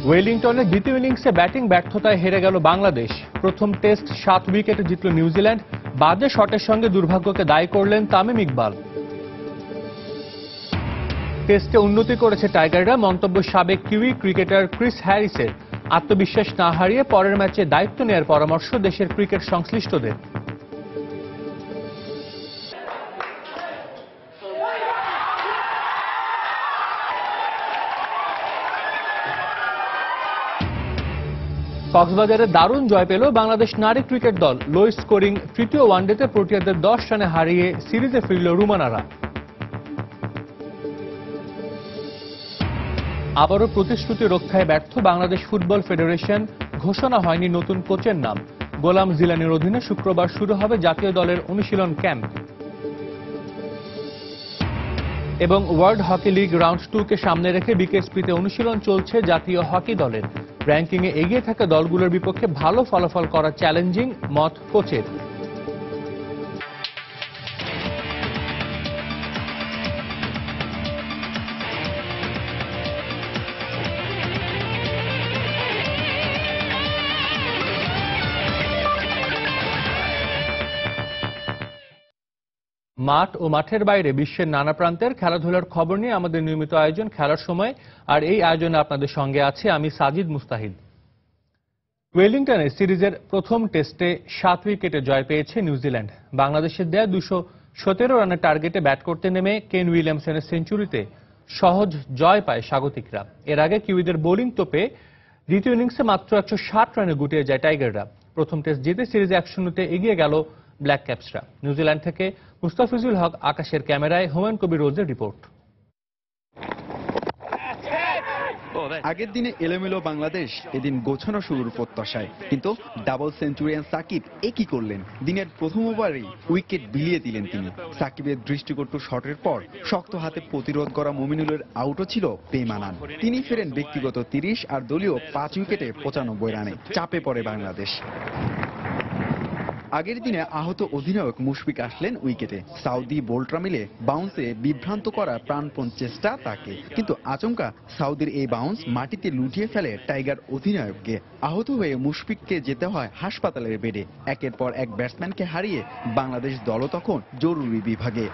ওয়েলিংটনে দ্বিতীয় ইনিংসে ব্যাটিং ব্যর্থতায় হেরে গেল বাংলাদেশ। প্রথম টেস্ট 7 উইকেটে জিতল নিউজিল্যান্ড। বাজে শটের সঙ্গে দুর্ভাগ্যকে দায়ী করলেন তামিম ইকবাল। টেস্টে উন্নতি করেছে টাইগাররা, মন্তব্য সাবেক কিউই ক্রিকেটার ক্রিস হ্যারিসের। আত্মবিশ্বাস না হারিয়ে পরের ম্যাচে দায়িত্ব নেওয়ার পরামর্শ দেশের ক্রিকেট সংশ্লিষ্টদের। কক্সবাজারে দারুণ জয় পেল বাংলাদেশ নারী ক্রিকেট দল। লো স্কোরিং তৃতীয় ওয়ানডেতে প্রোটিয়াদের 10 রানে হারিয়ে সিরিজে ফিরল রুমানারা। আবারও প্রতিশ্রুতি রক্ষায় ব্যর্থ বাংলাদেশ ফুটবল ফেডারেশন। ঘোষণা হয়নি নতুন কোচের নাম। গোলাম জিলানির অধীনে শুক্রবার শুরু হবে জাতীয় দলের অনুশীলন ক্যাম্প। এবং ওয়ার্ল্ড হকি লিগ রাউন্ড 2 কে সামনে রেখে বিকেএসপিতে অনুশীলন চলছে জাতীয় হকি দলের। র্যাঙ্কিংয়ে এগিয়ে থাকা দলগুলোর বিপক্ষে ভালো ফলাফল করা চ্যালেঞ্জিং, মত কোচের। মাঠ ও মাঠের বাইরে বিশ্বের নানা প্রান্তের খেলাধুলার খবর নিয়ে আমাদের নিয়মিত আয়োজন খেলার সময়। আর এই আয়োজনে আপনাদের সঙ্গে আছে আমি সাজিদ মুস্তাহিদ। ওয়েলিংটনে সিরিজের প্রথম টেস্টে 7 উইকেটে জয় পেয়েছে নিউজিল্যান্ড। বাংলাদেশের দেয়া 217 রানের টার্গেটে ব্যাট করতে নেমে কেন উইলিয়ামসনের সেঞ্চুরিতে সহজ জয় পায় স্বাগতিকরা। এর আগে কিউইদের বোলিং তোপে দ্বিতীয় ইনিংসে মাত্র 160 রানে গুটিয়ে যায় টাইগাররা। প্রথম টেস্ট জিতে সিরিজে 1-0 এগিয়ে গেল ব্ল্যাক ক্যাপসরা। নিউজিল্যান্ড থেকে মুস্তাফিজুল হক আকাশের ক্যামেরায় হুমায়ুন কবির রোজের রিপোর্ট। আগের দিনে এলোমেলো বাংলাদেশ, এদিন গোছানো শুরুর প্রত্যাশায়, কিন্তু ডাবল সেঞ্চুরিয়ান সাকিব কি করলেন? দিনের প্রথম ওভারেই উইকেট বিলিয়ে দিলেন তিনি। সাকিবের দৃষ্টিকটু শটের পর শক্ত হাতে প্রতিরোধ করা মুমিনুলের আউটও ছিল বেমানান। তিনি ফেরেন ব্যক্তিগত 30 আর দলীয় 5 উইকেটে 95 রানে। চাপে পড়ে বাংলাদেশ। আগের দিনে আহত অধিনায়ক মুশফিক আসলেন উইকেটে। সাউদি বোল্টরা মিলে বাউন্সে বিভ্রান্ত করার প্রাণপণ চেষ্টা তাকে, কিন্তু আচমকা সাউদির এই বাউন্স মাটিতে লুটিয়ে ফেলে টাইগার অধিনায়ককে। আহত হয়ে মুশফিককে যেতে হয় হাসপাতালের বেডে। একের পর এক ব্যাটসম্যানকে হারিয়ে বাংলাদেশ দলও তখন জরুরি বিভাগে।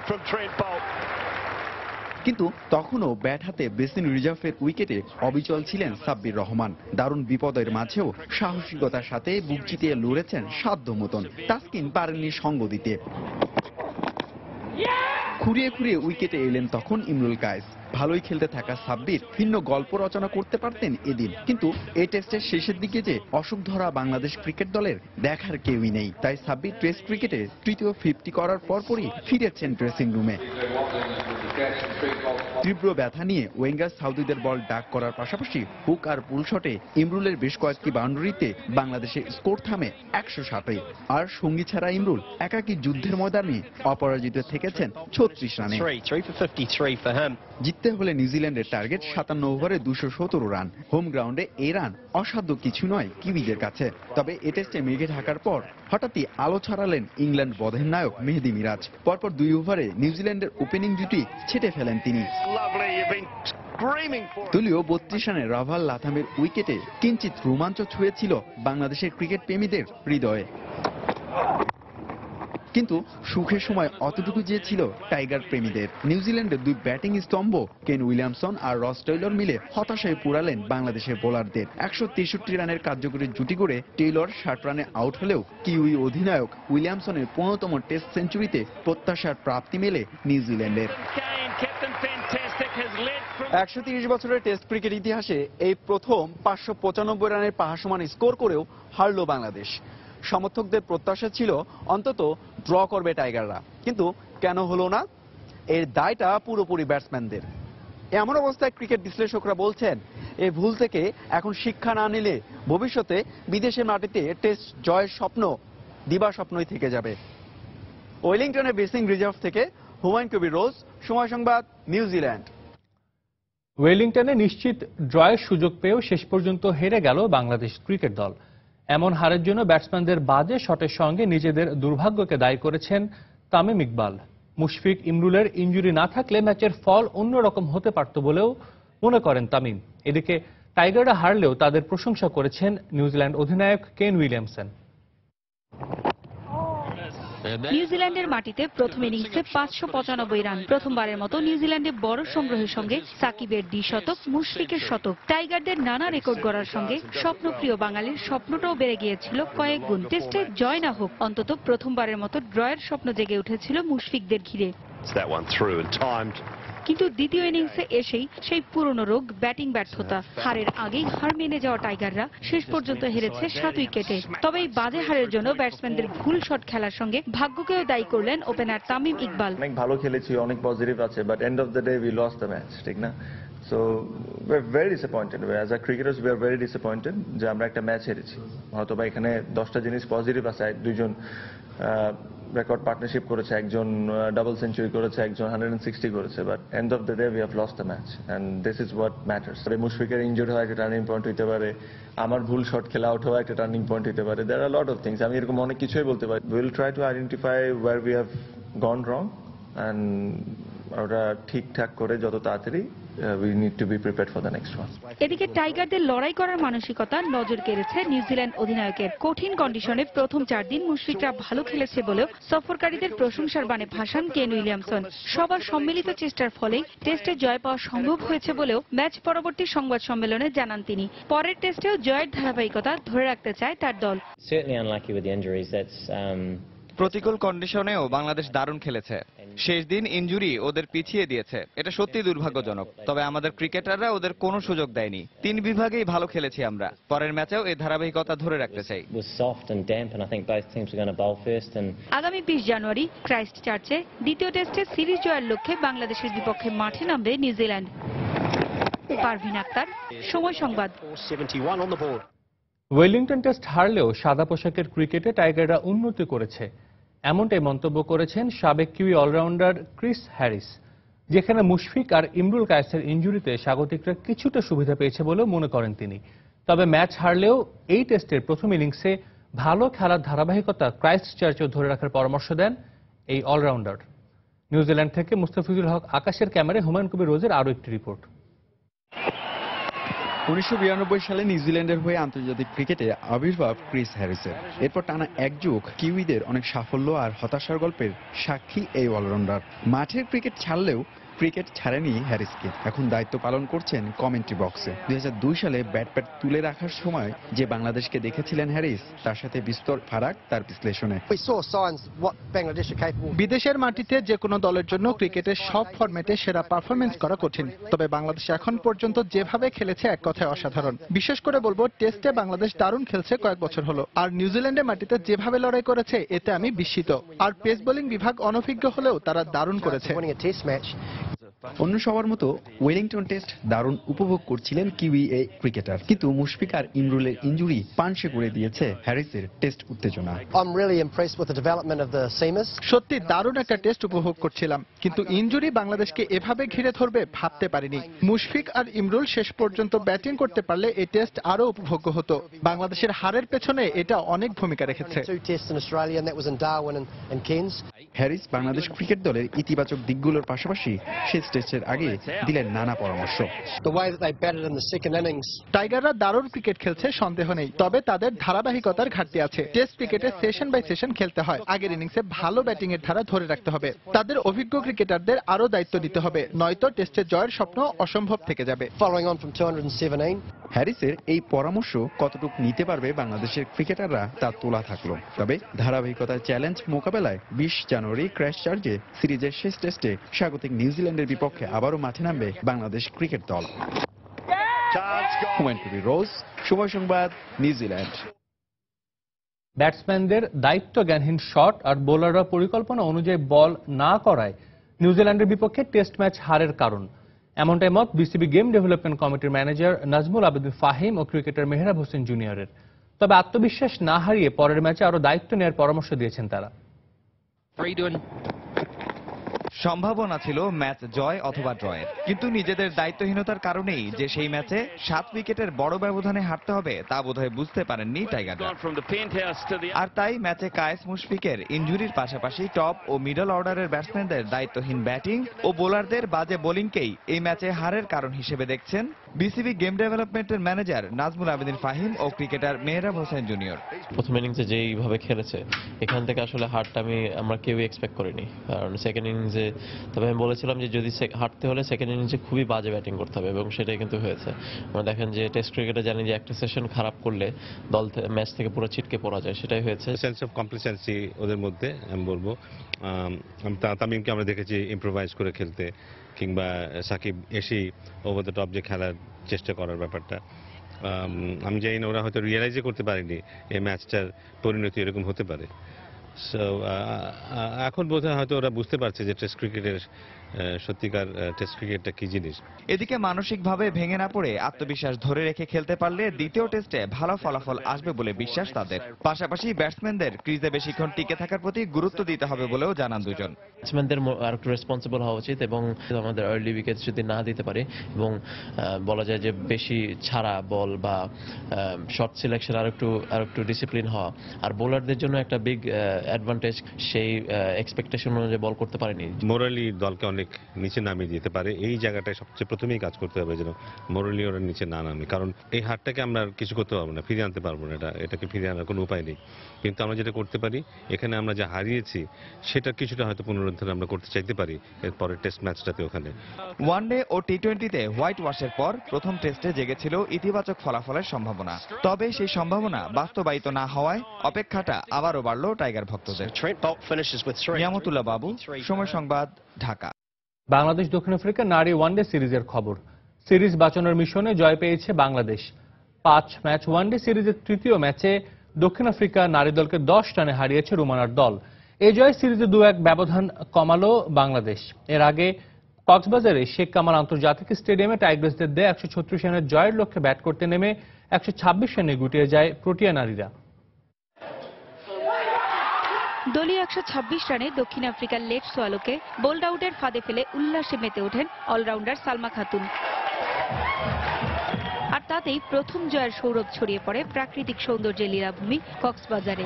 কিন্তু তখনও ব্যাট হাতে বেসিন রিজার্ভের উইকেটে অবিচল ছিলেন সাব্বির রহমান। দারুণ বিপদের মাঝেও সাহসিকতার সাথে বুক চিতিয়ে লড়েছেন সাধ্য মতন। তাসকিন পারেননি সঙ্গ দিতে। খুঁড়িয়ে খুঁড়িয়ে উইকেটে এলেন তখন ইমরুল কায়েস। ভালোই খেলতে থাকা সাব্বির ভিন্ন গল্প রচনা করতে পারতেন এদিন, কিন্তু এই টেস্টের শেষের দিকে যে অসুখ ধরা বাংলাদেশ ক্রিকেট দলের দেখার কেউই নেই। তাই সাব্বির টেস্ট ক্রিকেটে তৃতীয় 50 করার পরপরই ফিরেছেন ড্রেসিং রুমে। তীব্র ব্যথা নিয়ে ওয়েঙ্গার সাউদিদের বল ডাক করার পাশাপাশি হুক আর পুল শটে ইমরুলের বেশ কয়েকটি বাউন্ডারিতে বাংলাদেশের স্কোর থামে 160-এ। আর সঙ্গী ছাড়া ইমরুল একাকী যুদ্ধের ময়দানে অপরাজিত থেকেছেন 36 রানে। জিততে হলে নিউজিল্যান্ডের টার্গেট 57 ওভারে 217 রান। হোম গ্রাউন্ডে এই রান অসাধ্য কিছু নয় কিউইদের কাছে। তবে এ টেস্টে মেঘে ঢাকার পর হঠাৎই আলো ছড়ালেন ইংল্যান্ড বধের নায়ক মেহেদী মিরাজ। পরপর 2 ওভারে নিউজিল্যান্ডের ওপেনিং জুটি ছেটে ফেলেন তিনি। দলীয় 32 রানে রাভাল লাথামের উইকেটে কিঞ্চিত রোমাঞ্চ ছুঁয়েছিল বাংলাদেশের ক্রিকেট প্রেমীদের হৃদয়ে। কিন্তু সুখের সময় অতটুকু যে ছিল টাইগার প্রেমীদের। নিউজিল্যান্ডের 2 ব্যাটিং স্তম্ভ কেন উইলিয়ামসন আর রস টেইলর মিলে হতাশায় পুরালেন বাংলাদেশের বোলারদের। 163 রানের কার্যকরী জুটি করে টেইলর 60 রানে আউট হলেও কিউই অধিনায়ক উইলিয়ামসনের 15তম টেস্ট সেঞ্চুরিতে প্রত্যাশার প্রাপ্তি মেলে নিউজিল্যান্ডের। 130 বছরের টেস্ট ক্রিকেট ইতিহাসে এই প্রথম 595 রানের পাহাড়সমান স্কোর করেও হারল বাংলাদেশ। সমর্থকদের প্রত্যাশা ছিল অন্তত ড্র করবে টাইগাররা, কিন্তু কেন হলো না? এর দায়টা পুরোপুরি ব্যাটসম্যানদের। এমন অবস্থায় ক্রিকেট বিশ্লেষকরা বলছেন, এই ভুল থেকে এখন শিক্ষা না নিলে ভবিষ্যতে বিদেশের মাটিতে টেস্ট জয়ের স্বপ্ন দিবা স্বপ্নই থেকে যাবে। ওয়েলিংটনের বেসিং রিজার্ভ থেকে হুমায়ুন কবির রোজ, সময় সংবাদ, নিউজিল্যান্ড। ওয়েলিংটনে নিশ্চিত ড্রয়ের সুযোগ পেয়েও শেষ পর্যন্ত হেরে গেল বাংলাদেশ ক্রিকেট দল। এমন হারের জন্য ব্যাটসম্যানদের বাজে শটের সঙ্গে নিজেদের দুর্ভাগ্যকে দায়ী করেছেন তামিম ইকবাল। মুশফিক ইমরুলের ইনজুরি না থাকলে ম্যাচের ফল অন্যরকম হতে পারত বলেও মনে করেন তামিম। এদিকে টাইগাররা হারলেও তাদের প্রশংসা করেছেন নিউজিল্যান্ড অধিনায়ক কেন উইলিয়ামসন। নিউজিল্যান্ডের মাটিতে প্রথম ইনিংসে 595 রান, প্রথমবারের মতো নিউজিল্যান্ডে বড় সংগ্রহের সঙ্গে সাকিবের দ্বিশতক, মুশফিকের শতক। টাইগারদের নানা রেকর্ড গড়ার সঙ্গে স্বপ্নপ্রিয় বাঙালির স্বপ্নটাও বেড়ে গিয়েছিল কয়েক গুণ। টেস্টে জয় না হোক, অন্তত প্রথমবারের মতো ড্রয়ের স্বপ্ন জেগে উঠেছিল মুশফিকদের ঘিরে। কিন্তু দ্বিতীয় ইনিংসে এসেই সেই পুরনো রোগ ব্যাটিং ব্যর্থতা। হারের আগেই হার মেনে যাওয়া টাইগাররা শেষ পর্যন্ত হেরেছে 7 উইকেটে। তবে এই বাজে হারের জন্য ব্যাটসম্যানদের ভুল শট খেলার সঙ্গে ভাগ্যকেও দায়ী করলেন ওপেনার তামিম ইকবাল। অনেক ভালো খেলেছি, অনেক পজিটিভ আছে, but end of the day we lost the match, ঠিক না? So we are very disappointed as a cricketers, we are very disappointed যে আমরা একটা ম্যাচ হেরেছি। হয়তো বা এখানে 10টা জিনিস পজিটিভ আছে, দুইজন রেকর্ড পার্টনারশিপ করেছে, একজন ডাবল সেঞ্চুরি করেছে, একজন 160 করেছে, but end of the day we have lost the match and this is what matters. মুশফিকের ইনজুরি হওয়া একটা টার্নিং পয়েন্ট হতে পারে, আমার ভুল শট খেলা আউট হওয়া একটা টার্নিং পয়েন্ট হতে পারে। দেয়ার আর লট অফ থিংস, আমি এরকম অনেক কিছুই বলতে পারি। Will try to identify where we have gone wrong and ওটা ঠিকঠাক করে যত তাড়াতাড়ি we need to be prepared for the next one. এদিকে টাইগারদের লড়াই করার মানসিকতা নজর কেড়েছে নিউজিল্যান্ড অধিনায়কের। কঠিন কন্ডিশনে প্রথম 4 দিন মুশফিকরা ভালো খেলেছে বলেও সফরকারীদের প্রশংসার বাণে ভাসান কেন উইলিয়ামসন। সবার সম্মিলিত চেষ্টার ফলেই টেস্টে জয় পাওয়া সম্ভব হয়েছে বলেও ম্যাচ পরবর্তী সংবাদ সম্মেলনে জানান তিনি। পরের টেস্টেও জয়ের ধারাবাহিকতা ধরে রাখতে চায় তার দল। প্রতিকূল কন্ডিশনেও বাংলাদেশ দারুণ খেলেছে। শেষ দিন ইনজুরি ওদের পিছিয়ে দিয়েছে, এটা সত্যি দুর্ভাগ্যজনক। তবে আমাদের ক্রিকেটাররা ওদের কোনো সুযোগ দেয়নি। 3 বিভাগেই ভালো খেলেছি আমরা। পরের ম্যাচেও এই ধারাবাহিকতা ধরে রাখতে চাই। আগামী 20 জানুয়ারি ক্রাইস্ট চার্চে দ্বিতীয় টেস্টে সিরিজ জয়ের লক্ষ্যে বাংলাদেশের বিপক্ষে মাঠে নামবে নিউজিল্যান্ড। পারভিন আক্তার, সময় সংবাদ। ওয়েলিংটন টেস্ট হারলেও সাদা পোশাকের ক্রিকেটে টাইগাররা উন্নতি করেছে, এমনটাই মন্তব্য করেছেন সাবেক কিউই অলরাউন্ডার ক্রিস হ্যারিস। যেখানে মুশফিক আর ইমরুল কায়েসের ইনজুরিতে স্বাগতিকরা কিছুটা সুবিধা পেয়েছে বলেও মনে করেন তিনি। তবে ম্যাচ হারলেও এই টেস্টের প্রথম ইনিংসে ভালো খেলার ধারাবাহিকতা ক্রাইস্ট চার্চেও ধরে রাখার পরামর্শ দেন এই অলরাউন্ডার। নিউজিল্যান্ড থেকে মুস্তাফিজুল হক আকাশের ক্যামেরায় হুমায়ুন কবির রোজের আরও একটি রিপোর্ট। 1992 সালে নিউজিল্যান্ডের হয়ে আন্তর্জাতিক ক্রিকেটে আবির্ভাব ক্রিস হ্যারিসের। এরপর টানা এক যুগ কিউইদের অনেক সাফল্য আর হতাশার গল্পের সাক্ষী এই অলরাউন্ডার। মাঠের ক্রিকেট ছাড়লেও ক্রিকেট ছাড়েনি হ্যারিসকে। এখন দায়িত্ব পালন করছেন কমেন্ট্রি বক্সে। 2002 সালে ব্যাট তুলে রাখার সময় যে বাংলাদেশকে দেখেছিলেন হ্যারিস, তার সাথে বিস্তর ফারাক তার বিশ্লেষণে। বিদেশের মাটিতে যে কোনো দলের জন্য ক্রিকেটের সব ফরম্যাটে সেরা পারফরমেন্স করা কঠিন। তবে বাংলাদেশ এখন পর্যন্ত যেভাবে খেলেছে এক কথায় অসাধারণ। বিশেষ করে বলবো, টেস্টে বাংলাদেশ দারুণ খেলছে কয়েক বছর হলো। আর নিউজিল্যান্ডের মাটিতে যেভাবে লড়াই করেছে এতে আমি বিস্মিত। আর পেস বোলিং বিভাগ অনভিজ্ঞ হলেও তারা দারুণ করেছে। অন্য সবার মতো ওয়েলিংটন টেস্ট দারুণ উপভোগ করছিলেন কিউই এই ক্রিকেটার। কিন্তু মুশফিক আর ইমরুলের ইনজুরি পানসে করে দিয়েছে হ্যারিসের টেস্ট উত্তেজনা। সত্যি দারুণ একটা টেস্ট উপভোগ করছিলাম, কিন্তু ইনজুরি বাংলাদেশকে এভাবে ঘিরে ধরবে ভাবতে পারিনি। মুশফিক আর ইমরুল শেষ পর্যন্ত ব্যাটিং করতে পারলে এই টেস্ট আরো উপভোগ্য হতো। বাংলাদেশের হারের পেছনে এটা অনেক ভূমিকা রেখেছে। হ্যারিস বাংলাদেশ ক্রিকেট দলের ইতিবাচক দিকগুলোর পাশাপাশি শেষ টেস্টের আগে দিলেন নানা পরামর্শ। টাইগাররা দারুণ ক্রিকেট খেলছে, সন্দেহ নেই। তবে তাদের ধারাবাহিকতার ঘাটতি আছে। টেস্ট ক্রিকেটে সেশন বাই সেশন খেলতে হয়। আগের ইনিংসে ভালো ব্যাটিং এর ধারা ধরে রাখতে হবে। তাদের অভিজ্ঞ ক্রিকেটারদের আরো দায়িত্ব নিতে হবে, নয়তো টেস্টে জয়ের স্বপ্ন অসম্ভব থেকে যাবে। হ্যারিসের এই পরামর্শ কতটুকু নিতে পারবে বাংলাদেশের ক্রিকেটাররা তা তোলা থাকলো। তবে ধারাবাহিকতার চ্যালেঞ্জ মোকাবেলায় 20 জানুয়ারি ক্রাইস্ট চার্চে সিরিজের শেষ টেস্টে স্বাগতিক নিউজিল্যান্ডের বিপক্ষে আবারও মাঠে নামবে বাংলাদেশ ক্রিকেট দল। হুমায়ুন কবির রোজ, সময় সংবাদ, নিউজিল্যান্ড। ব্যাটসম্যানদের দায়িত্বজ্ঞানহীন শট আর বোলাররা পরিকল্পনা অনুযায়ী বল না করায় নিউজিল্যান্ডের বিপক্ষে টেস্ট ম্যাচ হারের কারণ, এমনটাই মত বিসিবি গেম ডেভেলপমেন্ট কমিটির ম্যানেজার নাজমুল আবেদিন ফাহিম ও ক্রিকেটার মেহরাব হোসেন জুনিয়রের। তবে আত্মবিশ্বাস না হারিয়ে পরের ম্যাচে আরো দায়িত্ব নেওয়ার পরামর্শ দিয়েছেন তারা। সম্ভাবনা ছিল ম্যাচ জয় অথবা ড্রয়ের, কিন্তু নিজেদের দায়িত্বহীনতার কারণেই যে সেই ম্যাচে 7 উইকেটের বড় ব্যবধানে হারতে হবে তা বোধহয় বুঝতে পারেননি টাইগাররা। আর তাই ম্যাচে কায়েস মুশফিকের ইনজুরির পাশাপাশি টপ ও মিডল অর্ডারের ব্যাটসম্যানদের দায়িত্বহীন ব্যাটিং ও বোলারদের বাজে বোলিংকেই এই ম্যাচে হারের কারণ হিসেবে দেখছেন বিসিবি গেম ডেভেলপমেন্টের ম্যানেজার নাজমুল আবেদিন ফাহিম ও ক্রিকেটার মেহরাব হোসেন জুনিয়র। প্রথম ইনিংসে যেইভাবে খেলেছে এখান থেকে আসলে হারটা আমরা কেউই এক্সপেক্ট করিনি, কারণ সেকেন্ড ইনিংসে তবে আমি বলেছিলাম যে যদি হারতে হলে সেকেন্ড ইনিংসে খুবই বাজে ব্যাটিং করতে হবে, এবং সেটাই কিন্তু হয়েছে। আমরা দেখেন যে টেস্ট ক্রিকেটে জানি যে একটা সেশন খারাপ করলে দল ম্যাচ থেকে পুরো ছিটকে পড়া যায়, সেটাই হয়েছে। সেন্স অফ কমপ্লিসেন্সি ওদের মধ্যে আমি বলবো। তামিমকে আমরা দেখেছি ইম্প্রোভাইজ করে খেলতে, কিংবা সাকিব এসেই ওভার দ্য টপ যে খেলার চেষ্টা করার ব্যাপারটা আমি জানি না ওরা হয়তো রিয়েলাইজই করতে পারেনি এই ম্যাচটার পরিণতি এরকম হতে পারে। সো এখন বোধহয় হয়তো ওরা বুঝতে পারছে যে টেস্ট ক্রিকেটের সত্যিকার টেস্ট ক্রিকেটটা কি জিনিস। এদিকে মানসিকভাবে ভেঙে না পড়ে আত্মবিশ্বাস ধরে রেখে খেলতে পারলে দ্বিতীয় টেস্টে ভালো ফলাফল আসবে বলে বিশ্বাস তাদের। পাশাপাশি ব্যাটসম্যানদের ক্রিজে বেশিক্ষণ টিকে থাকার প্রতি গুরুত্ব দিতে হবে বলেও জানান দুজন। ব্যাটসম্যানদের আর একটু রেসপন্সিবল হওয়া উচিত, এবং আমাদের আর্লি উইকেট যদি না দিতে পারে এবং বলা যায় যে বেশি ছাড়া বল বা শর্ট সিলেকশন আর একটু ডিসিপ্লিন হওয়া, আর বোলারদের জন্য একটা বিগ অ্যাডভান্টেজ, সেই এক্সপেকটেশন অনুযায়ী বল করতে পারেনি। মোরালি দলকে অনেক নিচে নামিয়ে দিতে পারে, এই জায়গাটায় সবচেয়ে প্রথমেই কাজ করতে হবে যেন মোরালি ওরা নিচে না নামে, কারণ এই হারটাকে আমরা আর কিছু করতে পারবো না, ফিরিয়ে আনতে পারবো না, এটাকে ফিরিয়ে আনার কোনো উপায় নেই। কিন্তু আমরা যেটা করতে পারি, এখানে আমরা যা হারিয়েছি সেটা কিছুটা হয়তো পুনরুদ্ধার আমরা করতে চাইতে পারি এরপরে টেস্ট ম্যাচটাতে। ওখানে ওয়ানডে ও টি-20তে হোয়াইট ওয়াশের পর প্রথম টেস্টে জেগেছিল ইতিবাচক ফলাফলের সম্ভাবনা, তবে সেই সম্ভাবনা বাস্তবায়িত না হওয়ায় অপেক্ষাটা আবারও বাড়ল টাইগার ভক্তদের। নিয়ামতুল্লাহ বাবু, সময় সংবাদ, ঢাকা। বাংলাদেশ দক্ষিণ আফ্রিকা নারী ওয়ানডে সিরিজের খবর। সিরিজ বাঁচানোর মিশনে জয় পেয়েছে বাংলাদেশ। 5 ম্যাচ ওয়ানডে সিরিজের তৃতীয় ম্যাচে দক্ষিণ আফ্রিকা নারী দলকে 10 রানে হারিয়েছে রুমানার দল। এই জয় সিরিজে 2-1 ব্যবধান কমালো বাংলাদেশ। এর আগে কক্সবাজারে শেখ কামাল আন্তর্জাতিক স্টেডিয়ামে টাইগ্রেসদের দেয়া 136 রানের জয়ের লক্ষ্যে ব্যাট করতে নেমে 126 রানে গুটিয়ে যায় প্রোটিয়া নারীরা। দলীয় 126 রানে দক্ষিণ আফ্রিকার লেট সোয়ালোকে বোল্ড আউটের ফাঁদে ফেলে উল্লাসে মেতে ওঠেন অলরাউন্ডার সালমা খাতুন। আর তাতেই প্রথম জয়ের সৌরভ ছড়িয়ে পড়ে প্রাকৃতিক সৌন্দর্যের লীলাভূমি কক্সবাজারে।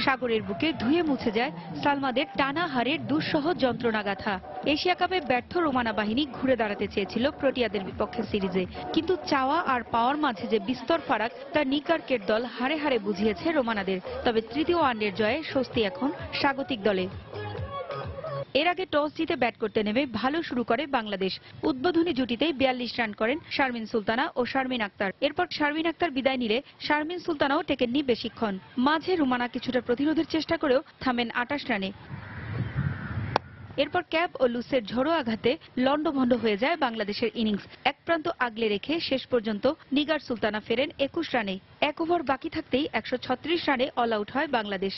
সাগরের বুকে ধুয়ে মুছে যায় সালমাদের টানা হারের দুঃসহ যন্ত্রণাগাথা। এশিয়া কাপে ব্যর্থ রোমানা বাহিনী ঘুরে দাঁড়াতে চেয়েছিল প্রোটিয়াদের বিপক্ষে সিরিজে, কিন্তু চাওয়া আর পাওয়ার মাঝে যে বিস্তর ফারাক তা নিকার্কের দল হারে হারে বুঝিয়েছে রোমানাদের। তবে তৃতীয় ওয়ানডের জয়ে স্বস্তি এখন স্বাগতিক দলে। এর আগে টস জিতে ব্যাট করতে নেমে ভালো শুরু করে বাংলাদেশ। উদ্বোধনী জুটিতেই 42 রান করেন শারমিন সুলতানা ও শারমিন আক্তার। এরপর শারমিন আক্তার বিদায় নিলে শারমিন সুলতানাও টেকেননি বেশিক্ষণ। মাঝে রুমানা কিছুটা প্রতিরোধের চেষ্টা করেও থামেন 28 রানে। এরপর ক্যাপ ও লুসের ঝড়ো আঘাতে লন্ডভন্ড হয়ে যায় বাংলাদেশের ইনিংস। এক প্রান্ত আগলে রেখে শেষ পর্যন্ত নিগার সুলতানা ফেরেন 21 রানে। 1 ওভার বাকি থাকতেই 136 রানে অল আউট হয় বাংলাদেশ।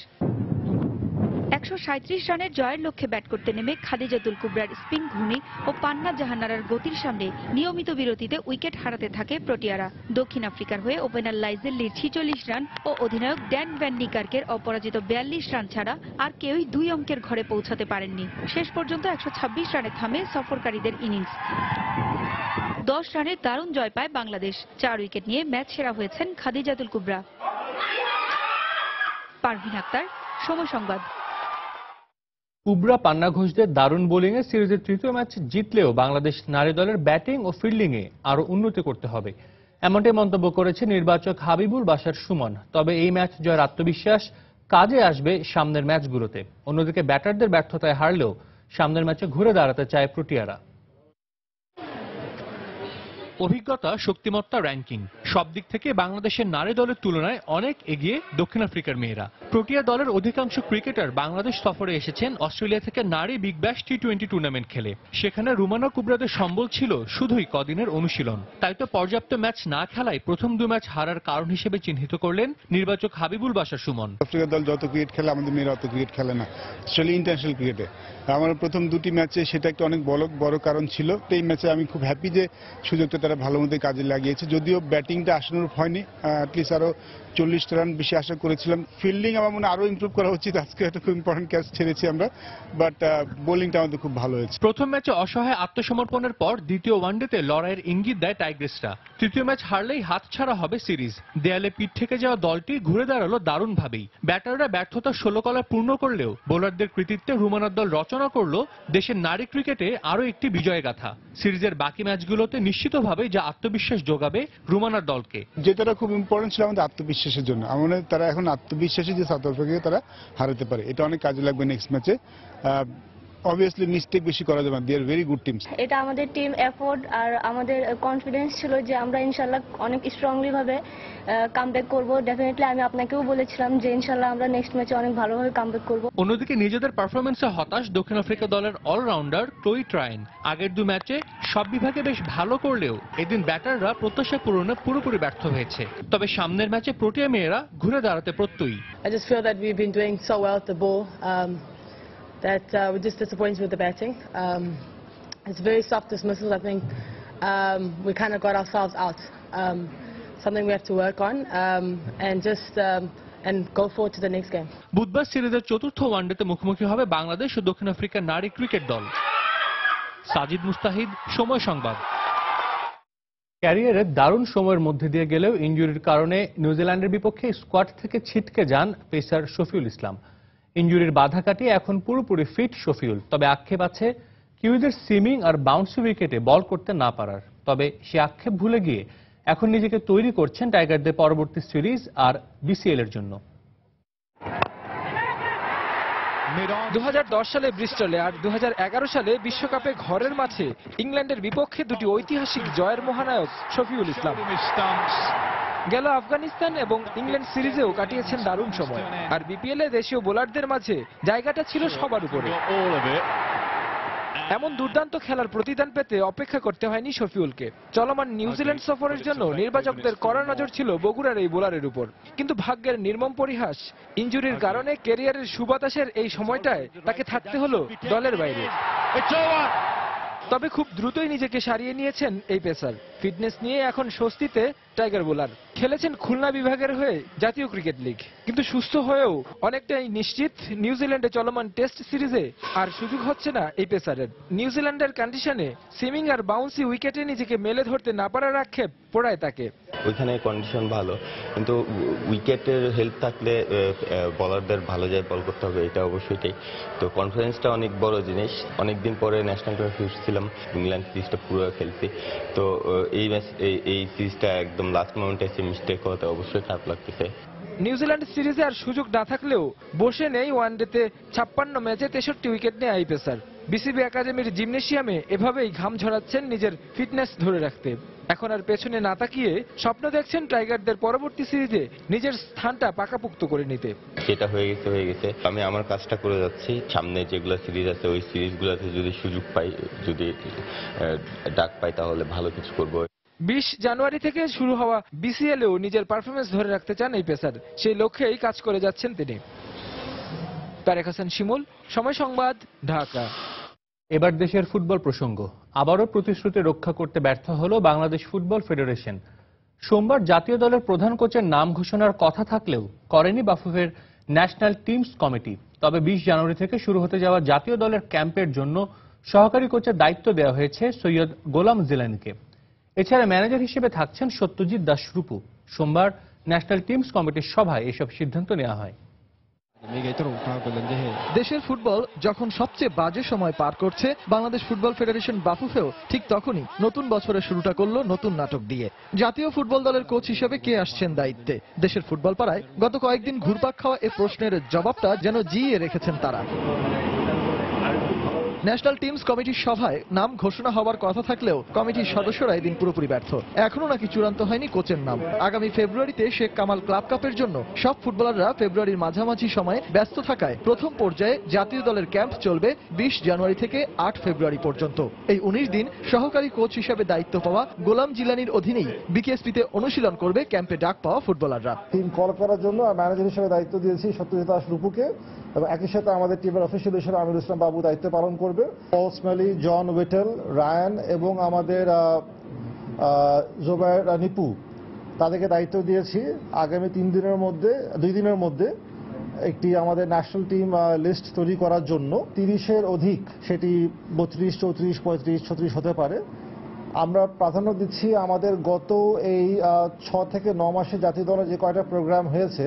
137 রানের জয়ের লক্ষ্যে ব্যাট করতে নেমে খাদিজাতুল কুবরার স্পিন ঘূর্ণি ও পান্না জাহানারার গতির সামনে নিয়মিত বিরতিতে উইকেট হারাতে থাকে প্রোটিয়ারা। দক্ষিণ আফ্রিকার হয়ে ওপেনার লাইজেল্লির 46 রান ও অধিনায়ক ড্যান ভ্যান নিকার্কের অপরাজিত 42 রান ছাড়া আর কেউই 2 অঙ্কের ঘরে পৌঁছাতে পারেননি। শেষ পর্যন্ত 126 রানে থামে সফরকারীদের ইনিংস। 10 রানের দারুণ জয় পায় বাংলাদেশ। 4 উইকেট নিয়ে ম্যাচ সেরা হয়েছেন খাদিজাতুল কুবরা। পারভিন আক্তার, সময় সংবাদ। কুবরা পান্না ঘোষদের দারুণ বোলিংয়ে সিরিজের তৃতীয় ম্যাচ জিতলেও বাংলাদেশ নারী দলের ব্যাটিং ও ফিল্ডিংয়ে আরও উন্নতি করতে হবে, এমনটাই মন্তব্য করেছে নির্বাচক হাবিবুল বাশার সুমন। তবে এই ম্যাচ জয়ের আত্মবিশ্বাস কাজে আসবে সামনের ম্যাচগুলোতে। অন্যদিকে ব্যাটারদের ব্যর্থতায় হারলেও সামনের ম্যাচে ঘুরে দাঁড়াতে চায় প্রোটিয়ারা। অভিজ্ঞতা, শক্তিমত্তা, র্যাঙ্কিং সব দিক থেকে বাংলাদেশের নারী দলের তুলনায় অনেক এগিয়ে দক্ষিণ আফ্রিকার মেয়েরা। প্রোটিয়া দলের অধিকাংশ ক্রিকেটার বাংলাদেশ সফরে এসেছেন অস্ট্রেলিয়া থেকে নারী বিগ ব্যাশ টি-20 টুর্নামেন্ট খেলে। সেখানে রুমানা কুবরাদের সম্বল ছিল শুধুই কদিনের অনুশীলন। তাই তো পর্যাপ্ত ম্যাচ না খেলায় প্রথম 2 ম্যাচ হারার কারণ হিসেবে চিহ্নিত করলেন নির্বাচক হাবিবুল বাশার সুমন। আফ্রিকা দল যত ক্রিকেট খেলে আমাদের মেয়েরা অত ক্রিকেট খেলে না, স্পেশালি ইন্টারন্যাশনাল ক্রিকেটে। আমার প্রথম 2টি ম্যাচে সেটা একটা অনেক বড় কারণ ছিল। এই ম্যাচে আমি খুব হ্যাপি যে সুযোগটা তারা ভালো মতোই কাজে লাগিয়েছে। যদিও ব্যাটিংটা আশানুরূপ হয়নি, অ্যাটলিস্ট আরো 40 রান বেশি আশা করেছিলাম। ফিল্ডিং আমার মনে হয় আরো ইমপ্রুভ করা উচিত। আজকে একটা খুব ইম্পর্টেন্ট ক্যাচ ছেড়েছি আমরা, বাট বোলিংটা আমাদের খুব ভালো হয়েছে। প্রথম ম্যাচে অসহায় আত্মসমর্পণের পর দ্বিতীয় ওয়ানডেতে লড়াইয়ের ইঙ্গিত দেয় টাইগ্রেসরা। তৃতীয় ম্যাচ হারলেই হাতছাড়া হবে সিরিজ। দেয়ালে পিঠ থেকে যাওয়া দলটি ঘুরে দাঁড়ালো দারুণভাবেই। ব্যাটাররা ব্যর্থতা 16 কলা পূর্ণ করলেও বোলারদের কৃতিত্বে রুমানার দল রচনা করলো দেশের নারী ক্রিকেটে আরও একটি বিজয় গাথা। সিরিজের বাকি ম্যাচগুলোতে নিশ্চিতভাবে যা আত্মবিশ্বাস যোগাবে রুমানার দলকে। যেটা খুব ইম্পর্টেন্ট ছিল আমাদের আত্মবিশ্বাসের জন্য। আমার মনে হয় তারা এখন আত্মবিশ্বাসী যে সাউথ আফ্রিকাকে তারা হারাতে পারে, এটা অনেক কাজে লাগবে নেক্সট ম্যাচে। অবভিয়াসলি মিস্টেক বেশি করা যাবে না, দে আর ভেরি গুড টিমস। এটা আমাদের টিম এফোর্ট আর আমাদের কনফিডেন্স ছিল যে আমরা ইনশাল্লাহ অনেক স্ট্রংলি ভাবে কামব্যাক করব। ডেফিনেটলি আমি আপনাকেও বলেছিলাম যে ইনশাল্লাহ আমরা নেক্সট ম্যাচে অনেক ভালোভাবে কামব্যাক করব। অন্যদিকে নিজেদের পারফরমেন্সে হতাশ দক্ষিণ আফ্রিকা দলের অলরাউন্ডার ক্লোই ট্রাইন। আগের 2 ম্যাচে সব বিভাগে বেশ ভালো করলেও এদিন ব্যাটাররা প্রত্যাশা পূরণে পুরোপুরি ব্যর্থ হয়েছে। তবে সামনের ম্যাচে প্রোটিয়া মেয়েরা ঘুরে দাঁড়াতে প্রত্যয়ী। I just feel that we've been doing so well at the ball. That we're just disappointed with the batting. It's very soft dismissals. I think we kind of got ourselves out. Something we have to work on and just and go forward to the next game. বুধবার সিরিজের চতুর্থ ওয়ানডেতে মুখোমুখি হবে বাংলাদেশ ও দক্ষিণ আফ্রিকার নারী cricket দল। সাজিদ মুস্তাহিদ, সময় সংবাদ। ক্যারিয়ারের দারুণ সময়ের মধ্যে দিয়ে গেলেও ইনজুরির কারণে নিউজিল্যান্ডের বিপক্ষে স্কোয়াড থেকে ছিটকে যান পেসার শফিউল ইসলাম। ইনজুরির বাধা কাটিয়ে এখন পুরোপুরি ফিট শফিউল। তবে আক্ষেপ আছে কিউইদের সিমিং আর বাউন্সি উইকেটে বল করতে না পারার। তবে সে আক্ষেপ ভুলে গিয়ে এখন নিজেকে তৈরি করছেন টাইগারদের পরবর্তী সিরিজ আর বিসিএল এর জন্য। 2010 সালে ব্রিস্টলে আর 2011 সালে বিশ্বকাপে ঘরের মাঠে ইংল্যান্ডের বিপক্ষে দুটি ঐতিহাসিক জয়ের মহানায়ক শফিউল ইসলাম। গেল আফগানিস্তান এবং ইংল্যান্ড সিরিজেও কাটিয়েছেন দারুণ সময়। আর বিপিএল এ দেশীয় বোলারদের মাঝে জায়গাটা ছিল সবার উপরে। এমন দুর্দান্ত খেলার প্রতিদান পেতে অপেক্ষা করতে হয়নি শফিউলকে। চলমান নিউজিল্যান্ড সফরের জন্য নির্বাচকদের কড়া নজর ছিল বগুড়ার এই বোলারের উপর। কিন্তু ভাগ্যের নির্মম পরিহাস, ইনজুরির কারণে ক্যারিয়ারের সুবাতাসের এই সময়টায় তাকে থাকতে হলো দলের বাইরে। তবে খুব দ্রুতই নিজেকে সারিয়ে নিয়েছেন এই পেসার। ফিটনেস নিয়ে এখন স্বস্তিতে টাইগার বোলার। খেলেছেন খুলনা বিভাগের হয়ে জাতীয় ক্রিকেট লিগ, কিন্তু সুস্থ হয়েও অনেকটাই নিশ্চিত নিউজিল্যান্ডে চলমান টেস্ট সিরিজে আর সুযোগ হচ্ছে না এই পেসারের। নিউজিল্যান্ডের কন্ডিশনে সিমিং আর বাউন্সি উইকেটে নিজেকে মেলে ধরতে না পারার আক্ষেপ পোড়ায় তাকে। ওইখানে কন্ডিশন ভালো, কিন্তু উইকেটের হেল্প থাকলে বলারদের ভালো যায় বল করতে হবে, এটা অবশ্যই ঠিক। তো কনফিডেন্সটা অনেক বড় জিনিস। অনেকদিন পরে ন্যাশনাল টিমে ফিরছিলাম, ইংল্যান্ড সিরিজটা পুরো খেলছি। তো এই সিরিজটা একদম লাস্ট মোমেন্টে এসে মিস্টেক হতে অবশ্যই খারাপ লাগতেছে। নিউজিল্যান্ড সিরিজে আর সুযোগ না থাকলেও বসে নেই ওয়ানডেতে 56 ম্যাচে 63 উইকেট নেয় এই পেসার। বিসিবি একাডেমির জিমনেশিয়ামে এভাবেই ঘাম ঝরাচ্ছেন নিজের ফিটনেস ধরে রাখতে। এখন আর পেছনে না তাকিয়ে স্বপ্ন দেখছেন টাইগারদের পরবর্তী সিরিজে নিজের স্থানটা পাকাপোক্ত করে নিতে। যেটা হয়ে গেছে। আমি আমার কাজটা করে যাচ্ছি। সামনে যেগুলো সিরিজ আছে ওই সিরিজগুলোতে যদি সুযোগ পাই, যদি ডাক পাই, তাহলে ভালো কিছু করব। 20 জানুয়ারি থেকে শুরু হওয়া বিসিএলেও নিজের পারফরমেন্স ধরে রাখতে চান এই পেসার। সেই লক্ষ্যেই কাজ করে যাচ্ছেন তিনি। তারেক হাসান শিমুল, সময় সংবাদ, ঢাকা। এবার দেশের ফুটবল প্রসঙ্গ। আবারও প্রতিশ্রুতি রক্ষা করতে ব্যর্থ হলো বাংলাদেশ ফুটবল ফেডারেশন। সোমবার জাতীয় দলের প্রধান কোচের নাম ঘোষণার কথা থাকলেও করেনি বাফুফের ন্যাশনাল টিমস কমিটি। তবে 20 জানুয়ারি থেকে শুরু হতে যাওয়া জাতীয় দলের ক্যাম্পের জন্য সহকারী কোচের দায়িত্ব দেওয়া হয়েছে সৈয়দ গোলাম জিলানিকে। এছাড়া ম্যানেজার হিসেবে থাকছেন সত্যজিৎ দাস রূপু। সোমবার ন্যাশনাল টিমস কমিটির সভায় এসব সিদ্ধান্ত নেওয়া হয়। দেশের ফুটবল যখন সবচেয়ে বাজে সময় পার করছে, বাংলাদেশ ফুটবল ফেডারেশন বাফুফেও ঠিক তখনই নতুন বছরের শুরুটা করলো নতুন নাটক দিয়ে। জাতীয় ফুটবল দলের কোচ হিসেবে কে আসছেন দায়িত্বে? দেশের ফুটবল পাড়ায় গত কয়েকদিন ঘুরপাক খাওয়া এ প্রশ্নের জবাবটা যেন জিইয়ে রেখেছেন তারা। ন্যাশনাল টিমস কমিটির সভায় নাম ঘোষণা হওয়ার কথা থাকলেও কমিটির সদস্যরা এদিন পুরোপুরি ব্যর্থ। এখনো নাকি চূড়ান্ত হয়নি কোচের নাম। আগামী ফেব্রুয়ারিতে শেখ কামাল ক্লাব কাপের জন্য সব ফুটবলাররা ফেব্রুয়ারির মাঝামাঝি সময়ে ব্যস্ত থাকায় প্রথম পর্যায়ে জাতীয় দলের ক্যাম্প চলবে 20 জানুয়ারি থেকে 8 ফেব্রুয়ারি পর্যন্ত। এই 19 দিন সহকারী কোচ হিসেবে দায়িত্ব পাওয়া গোলাম জিলানির অধীনেই বিকেএসপিতে অনুশীলন করবে ক্যাম্পে ডাক পাওয়া ফুটবলাররা। টিম কল করার জন্য ম্যানেজার হিসেবে দায়িত্ব দিয়েছি সত্যজিৎ দাস রূপুকে, এবং একই সাথে আমাদের টিমের অফিসিয়াল হিসেবে আমিরুল ইসলাম বাবু দায়িত্ব পালন করবে। পল স্মেলি, জন ওয়েটেল, রায়ান এবং আমাদের জোবায়ের নিপু তাদেরকে দায়িত্ব দিয়েছি আগামী 2 দিনের মধ্যে একটি আমাদের ন্যাশনাল টিম লিস্ট তৈরি করার জন্য। 30-এর অধিক, সেটি 32, 34, 35, 36 হতে পারে। আমরা প্রাধান্য দিচ্ছি আমাদের গত এই 6 থেকে 9 মাসে জাতীয় দলের যে কয়টা প্রোগ্রাম হয়েছে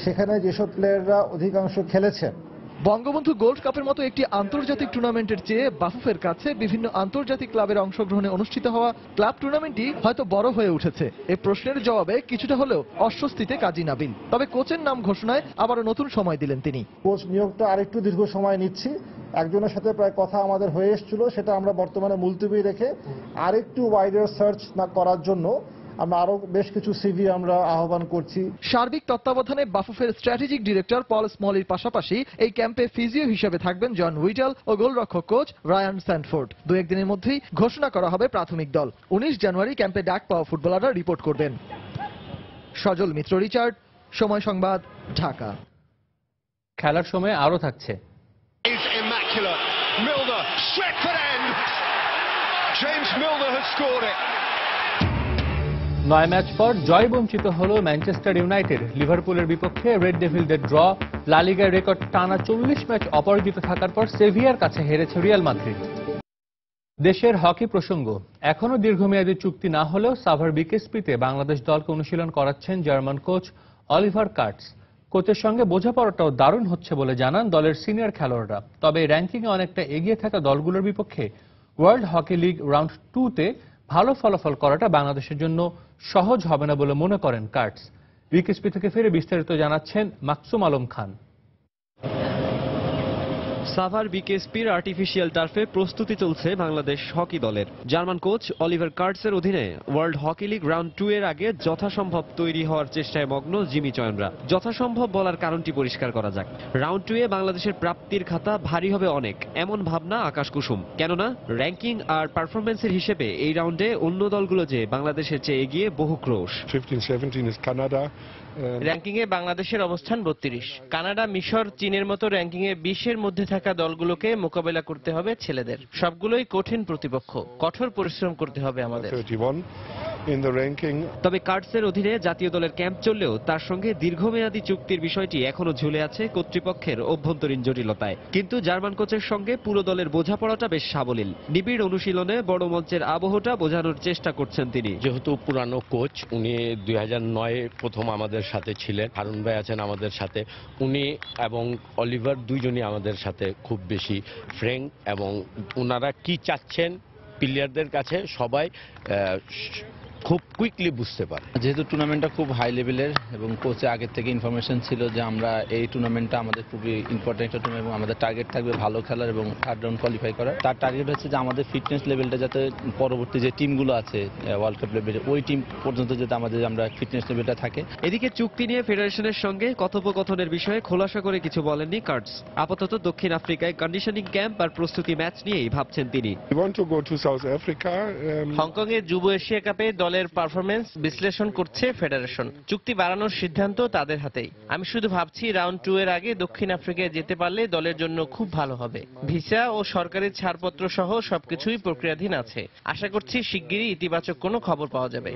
সেখানে যেসব প্লেয়াররা অধিকাংশ খেলেছেন। বঙ্গবন্ধু গোল্ড কাপের মতো একটি আন্তর্জাতিক টুর্নামেন্টের চেয়ে বাফুফের কাছে বিভিন্ন আন্তর্জাতিক ক্লাবের অংশগ্রহণে অনুষ্ঠিত হওয়া ক্লাব টুর্নামেন্টই হয়তো বড় হয়ে উঠেছে। এই প্রশ্নের জবাবে কিছুটা হলেও অস্বস্তিতে কাজী নাবিল। তবে কোচের নাম ঘোষণায় আবারও নতুন সময় দিলেন তিনি। কোচ নিয়োগটা আরেকটু দীর্ঘ সময় নিচ্ছি। একজনের সাথে প্রায় কথা আমাদের হয়ে এসেছিল, সেটা আমরা বর্তমানে মুলতবি রেখে আরেকটু ওয়াইডার সার্চ না করার জন্য আমরা আরো বেশ কিছু সিভি আমরা আহ্বান করছি। সার্বিক তত্ত্বাবধানে বাফুফের স্ট্র্যাটেজিক ডিরেক্টর পল স্মলির পাশাপাশি এই ক্যাম্পে ফিজিও হিসেবে থাকবেন জন উইটাল ও গোলরক্ষক কোচ রায়ান স্যান্ডফোর্ড। 2-1 দিনের মধ্যেই ঘোষণা করা হবে প্রাথমিক দল। 19 জানুয়ারি ক্যাম্পে ডাক পাওয়া ফুটবলাররা রিপোর্ট করবেন। সজল মিত্র, রিচার্ড, সময় সংবাদ, ঢাকা। খেলার সময় আরো থাকছে। James Milner has scored it. 9 match পর জয় বঞ্চিত হল ম্যানচেস্টার ইউনাইটেড। লিভারপুলের বিপক্ষে রেড ডেভিলদের ড্র। লা লিগার রেকর্ড টানা 40 ম্যাচ অপরাজিত থাকার পর সেভিয়ার কাছে হেরেছে রিয়াল মাদ্রিদ। দেশের হকি প্রসঙ্গ, এখনো দীর্ঘমেয়াদী চুক্তি না হলেও সাভার বিকেএসপিতে বাংলাদেশ দলকে অনুশীলন করাচ্ছেন জার্মান কোচ অলিভার কার্টস। কোচের সঙ্গে বোঝাপড়াটাও দারুণ হচ্ছে বলে জানান দলের সিনিয়র খেলোয়াড়রা। তবে র্যাঙ্কিংয়ে অনেকটা এগিয়ে থাকা দলগুলোর বিপক্ষে ওয়ার্ল্ড হকি লিগ রাউন্ড 2-তে ভালো ফলাফল করাটা বাংলাদেশের জন্য সহজ হবে না বলে মনে করেন কার্টস। বিকেএসপি থেকে ফিরে বিস্তারিত জানাচ্ছেন মাকসুম আলম খান। সাভার বিকেএসপির আর্টিফিশিয়াল টার্ফে প্রস্তুতি চলছে বাংলাদেশ হকি দলের। জার্মান কোচ অলিভার কার্টসের অধীনে ওয়ার্ল্ড হকি লিগ রাউন্ড 2 এর আগে যথাসম্ভব তৈরি হওয়ার চেষ্টায় মগ্ন জিমি চয়নরা। যথাসম্ভব বলার কারণটি পরিষ্কার করা যাক। রাউন্ড 2 এ বাংলাদেশের প্রাপ্তির খাতা ভারী হবে অনেক, এমন ভাবনা আকাশ কুসুম। কেননা র্যাঙ্কিং আর পারফরমেন্সের হিসেবে এই রাউন্ডে অন্য দলগুলো যে বাংলাদেশের চেয়ে এগিয়ে বহু ক্রোশ। 15-17 is Canada. র্যাঙ্কিংয়ে বাংলাদেশের অবস্থান 32। কানাডা, মিশর, চীনের মতো র্যাঙ্কিংয়ে 20-এর মধ্যে থাকা দলগুলোকে মোকাবেলা করতে হবে ছেলেদের। সবগুলোই কঠিন প্রতিপক্ষ, কঠোর পরিশ্রম করতে হবে আমাদের। তবে কার্টসের অধীনে জাতীয় দলের ক্যাম্প চললেও তার সঙ্গে দীর্ঘমেয়াদী চুক্তির বিষয়টি এখনো ঝুলে আছে কর্তৃপক্ষের অভ্যন্তরীণ জটিলতায়। কিন্তু জার্মান কোচের সঙ্গে পুরো দলের বোঝাপড়াটা বেশ সাবলীল। নিবিড় অনুশীলনে বড় মঞ্চের আবহটা বোঝানোর চেষ্টা করছেন তিনি। যেহেতু পুরানো কোচ, উনি 2009 প্রথম আমাদের সাথে ছিলেন। হারুন ভাই আছেন আমাদের সাথে, উনি এবং অলিভার দুইজনই আমাদের সাথে খুব বেশি ফ্র্যাঙ্ক, এবং ওনারা কি চাচ্ছেন প্লেয়ারদের কাছে সবাই খুব কুইকলি বুঝতে পারে। যেহেতু টুর্নামেন্টটা খুব হাই লেভেলের এবং কোচে আগের থেকে ইনফরমেশন ছিল যে আমরা এই টুর্নামেন্টটা আমাদের খুবই ইম্পর্টেন্ট একটা টুর্নামেন্ট এবং আমাদের টার্গেট থাকবে ভালো খেলার এবং থার্ড রাউন্ড কোয়ালিফাই করার। তার টার্গেট হচ্ছে যে আমাদের ফিটনেস লেভেলটা যাতে পরবর্তী যে টিমগুলো আছে ওয়ার্ল্ড কাপ লেভেলে ওই টিম পর্যন্ত যাতে আমরা ফিটনেস লেভেলটা থাকে। এদিকে চুক্তি নিয়ে ফেডারেশনের সঙ্গে কথোপকথনের বিষয়ে খোলাসা করে কিছু বলেননি কার্টস। আপাতত দক্ষিণ আফ্রিকায় কন্ডিশনিং ক্যাম্প আর প্রস্তুতি ম্যাচ নিয়েই ভাবছেন তিনি। হংকংয়ের যুব এশিয়া কাপে দলের পারফরমেন্স বিশ্লেষণ করছে ফেডারেশন। চুক্তি বাড়ানোর সিদ্ধান্ত তাদের হাতেই। আমি শুধু ভাবছি রাউন্ড 2 এর আগে দক্ষিণ আফ্রিকায় যেতে পারলে দলের জন্য খুব ভালো হবে। ভিসা ও সরকারি ছাড়পত্র সহ সবকিছুই প্রক্রিয়াধীন আছে। আশা করছি শিগগিরই ইতিবাচক কোনো খবর পাওয়া যাবে।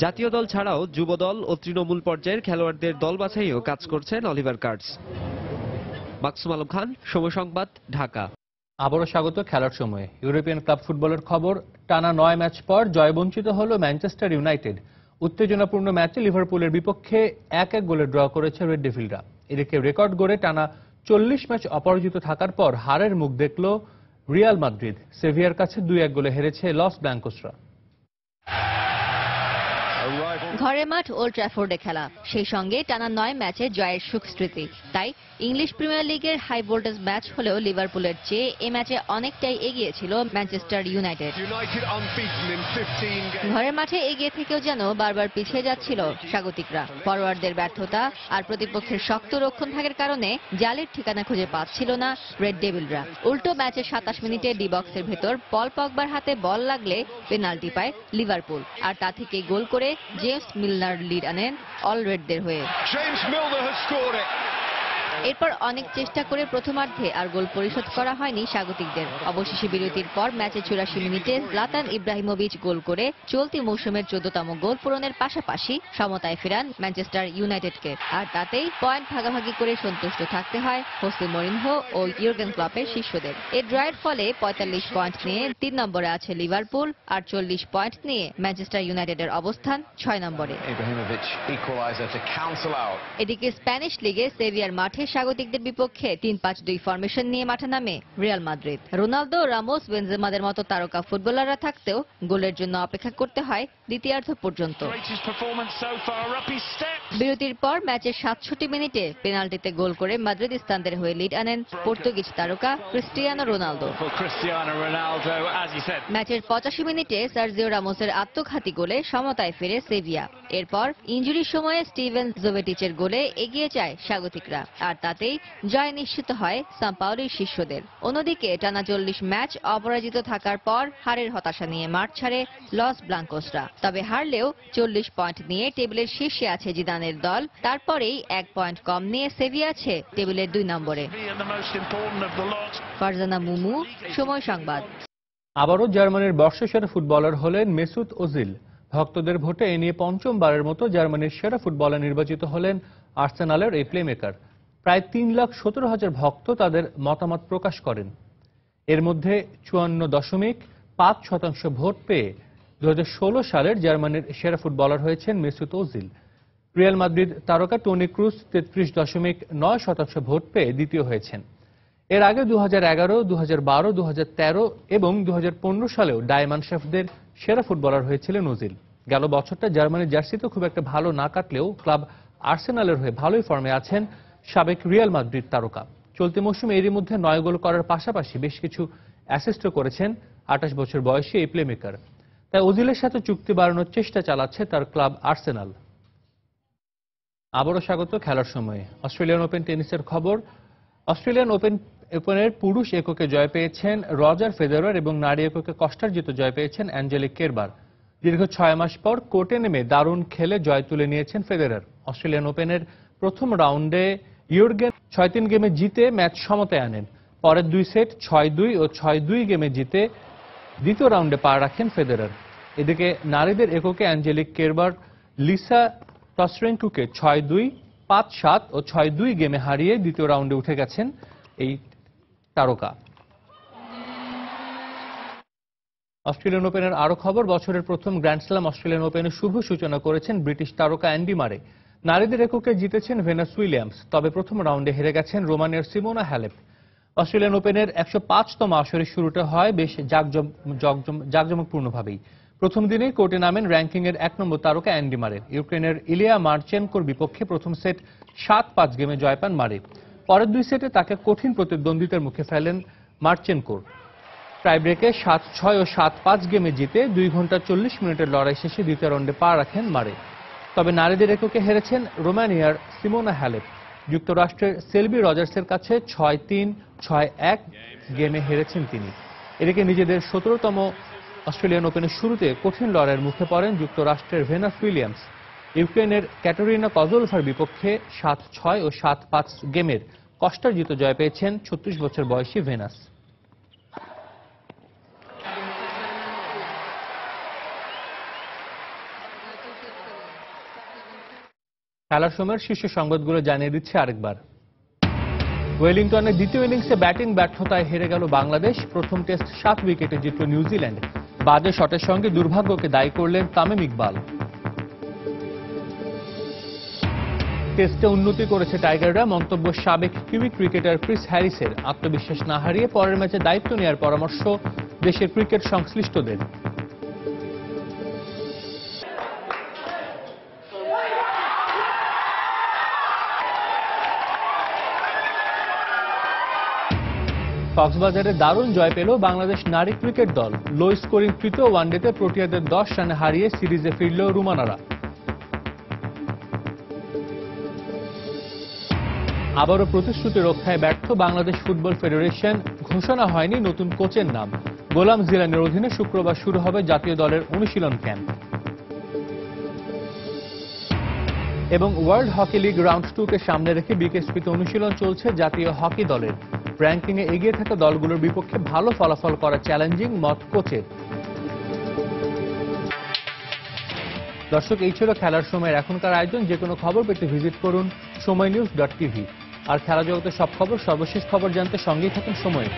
জাতীয় দল ছাড়াও যুব দল ও তৃণমূল পর্যায়ের খেলোয়াড়দের দল বাছাইও কাজ করছেন অলিভার কার্টস। মাকসুম আলম খান, সময় সংবাদ, ঢাকা। আবারও স্বাগত খেলার সময়ে। ইউরোপিয়ান ক্লাব ফুটবলের খবর, টানা 9 ম্যাচ পর জয়বঞ্চিত হল ম্যানচেস্টার ইউনাইটেড। উত্তেজনাপূর্ণ ম্যাচে লিভারপুলের বিপক্ষে 1-1 গোলে ড্র করেছে রেড ডেভিলরা। এদিকে রেকর্ড গড়ে টানা 40 ম্যাচ অপরাজিত থাকার পর হারের মুখ দেখল রিয়াল মাদ্রিদ। সেভিয়ার কাছে 2-1 গোলে হেরেছে লস ব্ল্যাঙ্কোসরা। ঘরের মাঠ ওল্ড ট্র্যাফোর্ডে খেলা, সেই সঙ্গে টানা 9 ম্যাচে জয়ের সুখ স্মৃতি। তাই ইংলিশ প্রিমিয়ার লিগের হাই ভোল্টেজ ম্যাচ হলেও লিভারপুলের চেয়ে এ ম্যাচে অনেকটাই এগিয়ে ছিল ম্যানচেস্টার ইউনাইটেড। ঘরের মাঠে এগিয়ে থেকেও যেন বারবার পিছিয়ে যাচ্ছিল স্বাগতিকরা। ফরওয়ার্ডদের ব্যর্থতা আর প্রতিপক্ষের শক্ত রক্ষণভাগের কারণে জালের ঠিকানা খুঁজে পাচ্ছিল না রেড ডেভিলরা। উল্টো ম্যাচের 27 মিনিটে ডি বক্সের ভেতর পল পগবার হাতে বল লাগলে পেনাল্টি পায় লিভারপুল, আর তা থেকে গোল করে জেমস মিলনার লিড আনেন অল রেডদের হয়ে। এরপর অনেক চেষ্টা করে প্রথমার্ধে আর গোল পরিশোধ করা হয়নি স্বাগতিকদের। অবশেষে বিরতির পর ম্যাচে 84 মিনিটে জলাতান ইব্রাহিমোভিচ গোল করে চলতি মৌসুমের 14তম গোল পূরণের পাশাপাশি সমতায় ফেরান ম্যানচেস্টার ইউনাইটেডকে। আর তাতেই পয়েন্ট ভাগাভাগি করে সন্তুষ্ট থাকতে হয় হোসে মরিনহো ও ইউর্গেন ক্লপের শিষ্যদের। এই ড্রয়ের ফলে 45 পয়েন্ট নিয়ে 3 নম্বরে আছে লিভারপুল আর 40 পয়েন্ট নিয়ে ম্যানচেস্টার ইউনাইটেডের অবস্থান 6 নম্বরে। এদিকে স্প্যানিশ লিগে সেভিয়ার মাঠে স্বাগতিকদের বিপক্ষে 3-5-2 ফরমেশন নিয়ে মাঠে নামে রিয়াল মাদ্রিদ। রোনালদো, রামোস, বেনজেমাদের মতো তারকা ফুটবলাররা থাকতেও গোলের জন্য অপেক্ষা করতে হয় দ্বিতীয়ার্ধ পর্যন্ত। বিরতির পর ম্যাচের 67 মিনিটে পেনাল্টিতে গোল করে মাদ্রিদিস্তানদের হয়ে লিড আনেন পর্তুগিজ তারকা ক্রিস্টিয়ানো রোনালদো। ম্যাচের 85 মিনিটে সার্জিও রামোসের আত্মঘাতী গোলে সমতায় ফেরে সেভিয়া। এরপর ইনজুরির সময়ে স্টিভেন জোভেটিচের গোলে এগিয়ে যায় স্বাগতিকরা, আর তাতেই জয় নিশ্চিত হয় সাম্পাওলির শিষ্যদের। অন্যদিকে টানা 40 ম্যাচ অপরাজিত থাকার পর হারের হতাশা নিয়ে মাঠ ছাড়ে লস ব্লাঙ্কোসরা। তবে হারলেও 40 পয়েন্ট নিয়ে টেবিলের শীর্ষে আছে জিদানের দল। তারপরেই 1 পয়েন্ট কম নিয়ে সেভিয়া আছে টেবিলের 2 নম্বরে। ফারজানা মুমু, সময় সংবাদ। আবারও জার্মানির বর্ষসেরা ফুটবলার হলেন মেসুত ওজিল। ভক্তদের ভোটে এ নিয়ে পঞ্চমবারের মতো জার্মানির সেরা ফুটবলার নির্বাচিত হলেন আর্সেনালের এই প্লেমেকার। প্রায় 3,17,000 ভক্ত তাদের মতামত প্রকাশ করেন। এর মধ্যে 54.5% ভোট পেয়ে 2016 সালের জার্মানির সেরা ফুটবলার হয়েছেন মেসুত ওজিল। রিয়াল মাদ্রিদ তারকা টনি ক্রুজ 33.9% ভোট পেয়ে দ্বিতীয় হয়েছেন। এর আগে 2011, 2012, 2013 এবং 2015 সালেও ডায়মন্ড শেফদের সেরা ফুটবলার হয়েছিলেন ওজিল। গেল বছরটা জার্মানির জার্সিতে খুব একটা ভালো না কাটলেও ক্লাব আর্সেনালের হয়ে ভালোই ফর্মে আছেন সাবেক রিয়াল মাদ্রিদ তারকা। চলতি মৌসুমে এরই মধ্যে 9 গোল করার পাশাপাশি বেশ কিছু অ্যাসিস্টও করেছেন 28 বছর বয়সী এই প্লেমেকার। তাই ওজিলের সাথে চুক্তি বাড়ানোর চেষ্টা চালাচ্ছে তার ক্লাব আর্সেনাল। আবারও স্বাগত খেলার সময়ে। অস্ট্রেলিয়ান ওপেন টেনিসের খবর। অস্ট্রেলিয়ান ওপেনের পুরুষ এককে জয় পেয়েছেন রজার ফেদেরার এবং নারী এককে কষ্টার্জিত জয় পেয়েছেন অ্যাঞ্জেলিক কেরবার। দীর্ঘ 6 মাস পর কোর্টে নেমে দারুণ খেলে জয় তুলে নিয়েছেন ফেদেরার। অস্ট্রেলিয়ান ওপেনের প্রথম রাউন্ডে ইউর্গেন 6-3 গেমে জিতে ম্যাচ সমতায় আনেন। পরের 2 সেট 6-2 ও 6-2 গেমে জিতে দ্বিতীয় রাউন্ডে পা রাখেন ফেদেরার। এদিকে নারীদের এককে অ্যাঞ্জেলিক কেরবার লিসা টসরেঙ্কুকে 6-2, 5-7 ও 6-2 গেমে হারিয়ে দ্বিতীয় রাউন্ডে উঠে গেছেন এই তারকা। অস্ট্রেলিয়ান ওপেনের আরো খবর। বছরের প্রথম গ্র্যান্ড স্ল্যাম অস্ট্রেলিয়ান ওপেনের শুভ সূচনা করেছেন ব্রিটিশ তারকা অ্যান্ডি মারে। নারীদের এককে জিতেছেন ভেনাস উইলিয়ামস, তবে প্রথম রাউন্ডে হেরে গেছেন রোমানিয়ার সিমোনা হ্যালেপ। অস্ট্রেলিয়ান ওপেনের 105তম আসরের শুরুটা হয় বেশ জাঁকজমকপূর্ণভাবেই। প্রথম দিনেই কোর্টে নামেন র্যাঙ্কিংয়ের 1 নম্বর তারকা অ্যান্ডি মারে। ইউক্রেনের ইলিয়া মার্চেনকোর বিপক্ষে প্রথম সেট 7-5 গেমে জয় পান মারে। পরের 2 সেটে তাকে কঠিন প্রতিদ্বন্দ্বিতার মুখে ফেলেন মার্চেনকোর। টাই ব্রেকে 7-6 ও 7-5 গেমে জিতে 2 ঘন্টা 40 মিনিটের লড়াই শেষে দ্বিতীয় রাউন্ডে পা রাখেন মারে। তবে নারীদের এককে হেরেছেন রোমানিয়ার সিমোনা হ্যালেপ। যুক্তরাষ্ট্রের সেলবি রজার্সের কাছে 6-3, 6-1 গেমে হেরেছেন তিনি। এদিকে নিজেদের 17তম অস্ট্রেলিয়ান ওপেনের শুরুতে কঠিন লড়াইয়ের মুখে পড়েন যুক্তরাষ্ট্রের ভেনাস উইলিয়ামস। ইউক্রেনের ক্যাটারিনা কজলোভার বিপক্ষে 7-6 ও 7-5 গেমের কষ্টার্জিত জয় পেয়েছেন 36 বছর বয়সী ভেনাস। খেলার সময়ের শীর্ষ সংবাদগুলো জানিয়ে দিচ্ছে আরেকবার। ওয়েলিংটনের দ্বিতীয় ইনিংসে ব্যাটিং ব্যর্থতায় হেরে গেল বাংলাদেশ। প্রথম টেস্ট 7 উইকেটে জিতল নিউজিল্যান্ড। বাজে শটের সঙ্গে দুর্ভাগ্যকে দায়ী করলেন তামিম ইকবাল। টেস্টে উন্নতি করেছে টাইগাররা, মন্তব্য সাবেক কিউই ক্রিকেটার ক্রিস হ্যারিসের। আত্মবিশ্বাস না হারিয়ে পরের ম্যাচে দায়িত্ব নেওয়ার পরামর্শ দেশের ক্রিকেট সংশ্লিষ্টদের। কক্সবাজারে দারুণ জয় পেল বাংলাদেশ নারী ক্রিকেট দল। লো স্কোরিং তৃতীয় ওয়ানডেতে প্রোটিয়াদের 10 রানে হারিয়ে সিরিজে ফিরল রুমানারা। আবারও প্রতিশ্রুতি রক্ষায় ব্যর্থ বাংলাদেশ ফুটবল ফেডারেশন। ঘোষণা হয়নি নতুন কোচের নাম। গোলাম জিলানের অধীনে শুক্রবার শুরু হবে জাতীয় দলের অনুশীলন ক্যাম্প। এবং ওয়ার্ল্ড হকি লিগ রাউন্ড 2 কে সামনে রেখে বিকেএসপিতে অনুশীলন চলছে জাতীয় হকি দলের। র্যাঙ্কিংয়ে এগিয়ে থাকা দলগুলোর বিপক্ষে ভালো ফলাফল করা চ্যালেঞ্জিং মত কোচের। দর্শক, এই ছিল খেলার সময়ের এখনকার আয়োজন। যে কোনো খবর পেতে ভিজিট করুন সময়নিউজ.tv। আর খেলা জগতের সব খবর, সর্বশেষ খবর জানতে সঙ্গেই থাকুন সময়।